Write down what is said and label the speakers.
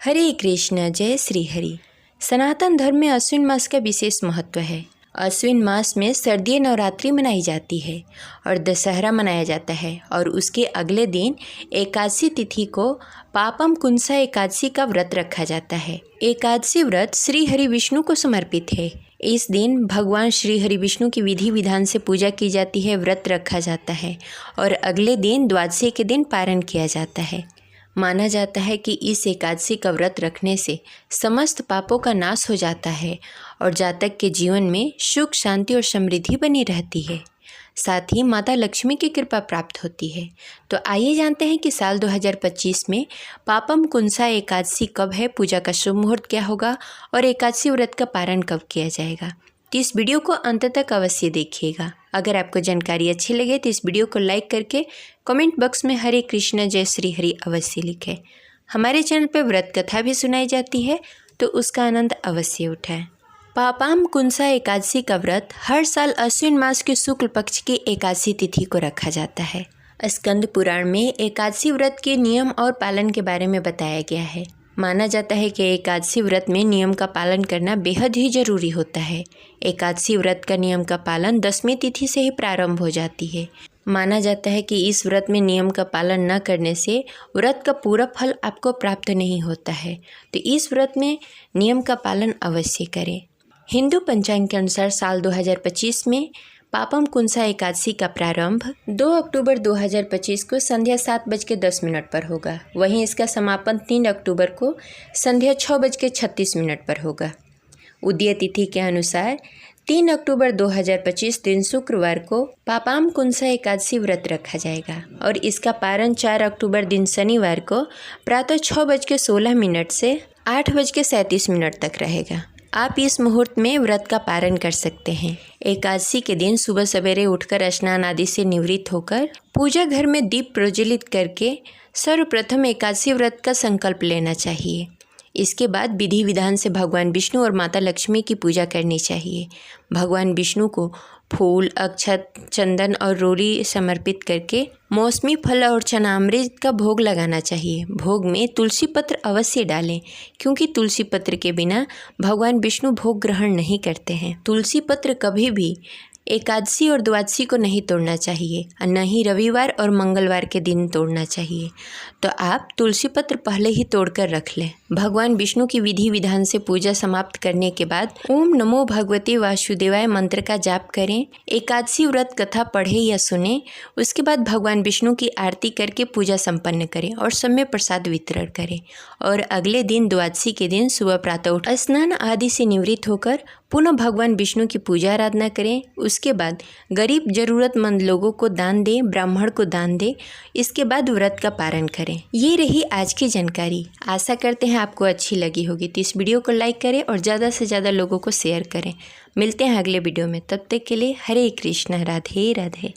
Speaker 1: हरे कृष्ण जय श्री हरि। सनातन धर्म में अश्विन मास का विशेष महत्व है। अश्विन मास में शारदीय नवरात्रि मनाई जाती है और दशहरा मनाया जाता है और उसके अगले दिन एकादशी तिथि को पापम कुंसा एकादशी का व्रत रखा जाता है। एकादशी व्रत श्री हरि विष्णु को समर्पित है। इस दिन भगवान श्री हरि विष्णु की विधि विधान से पूजा की जाती है, व्रत रखा जाता है और अगले दिन द्वादशी के दिन पारण किया जाता है। माना जाता है कि इस एकादशी का व्रत रखने से समस्त पापों का नाश हो जाता है और जातक के जीवन में सुख शांति और समृद्धि बनी रहती है। साथ ही माता लक्ष्मी की कृपा प्राप्त होती है। तो आइए जानते हैं कि साल 2025 में पापम कुंसा एकादशी कब है, पूजा का शुभ मुहूर्त क्या होगा और एकादशी व्रत का पारण कब किया जाएगा। तो इस वीडियो को अंत तक अवश्य देखिएगा। अगर आपको जानकारी अच्छी लगे तो इस वीडियो को लाइक करके कमेंट बॉक्स में हरे कृष्ण जय श्री हरि अवश्य लिखें। हमारे चैनल पर व्रत कथा भी सुनाई जाती है, तो उसका आनंद अवश्य उठाएं। पापाम कुंसा एकादशी का व्रत हर साल अश्विन मास के शुक्ल पक्ष की एकादशी तिथि को रखा जाता है। स्कंद पुराण में एकादशी व्रत के नियम और पालन के बारे में बताया गया है। माना जाता है कि एकादशी व्रत में नियम का पालन करना बेहद ही जरूरी होता है। एकादशी व्रत का नियम का पालन 10वीं तिथि से ही प्रारंभ हो जाती है। माना जाता है कि इस व्रत में नियम का पालन न करने से व्रत का पूरा फल आपको प्राप्त नहीं होता है। तो इस व्रत में नियम का पालन अवश्य करें। हिंदू पंचांग के अनुसार साल 2025 में पापम कुंसा एकादशी का प्रारंभ 2 अक्टूबर 2025 को संध्या 7:10 पर होगा। वहीं इसका समापन 3 अक्टूबर को संध्या 6:36 पर होगा। उदय तिथि के अनुसार 3 अक्टूबर 2025 दिन शुक्रवार को पापाम कुंसा एकादशी व्रत रखा जाएगा और इसका पारण 4 अक्टूबर दिन शनिवार को प्रातः 6:16 से 8:37 तक रहेगा। आप इस मुहूर्त में व्रत का पारण कर सकते हैं। एकादशी के दिन सुबह सवेरे उठकर स्नान आदि से निवृत्त होकर पूजा घर में दीप प्रज्वलित करके सर्वप्रथम एकादशी व्रत का संकल्प लेना चाहिए। इसके बाद विधि विधान से भगवान विष्णु और माता लक्ष्मी की पूजा करनी चाहिए। भगवान विष्णु को फूल, अक्षत, चंदन और रोली समर्पित करके मौसमी फल और चनामृत का भोग लगाना चाहिए। भोग में तुलसी पत्र अवश्य डालें, क्योंकि तुलसी पत्र के बिना भगवान विष्णु भोग ग्रहण नहीं करते हैं। तुलसी पत्र कभी भी एकादशी और द्वादशी को नहीं तोड़ना चाहिए और न ही रविवार और मंगलवार के दिन तोड़ना चाहिए। तो आप तुलसी पत्र पहले ही तोड़कर रख लें। भगवान विष्णु की विधि विधान से पूजा समाप्त करने के बाद ओम नमो भगवते वासुदेवाय मंत्र का जाप करें। एकादशी व्रत कथा पढ़े या सुने। उसके बाद भगवान विष्णु की आरती करके पूजा संपन्न करें और समय प्रसाद वितरण करें। और अगले दिन द्वादशी के दिन सुबह प्रातः उठ स्नान आदि से निवृत्त होकर पुनः भगवान विष्णु की पूजा आराधना करें। उसके बाद गरीब जरूरतमंद लोगों को दान दें, ब्राह्मण को दान दें। इसके बाद व्रत का पारण करें। ये रही आज की जानकारी। आशा करते हैं आपको अच्छी लगी होगी। तो इस वीडियो को लाइक करें और ज़्यादा से ज़्यादा लोगों को शेयर करें। मिलते हैं अगले वीडियो में। तब तक के लिए हरे कृष्ण, राधे राधे।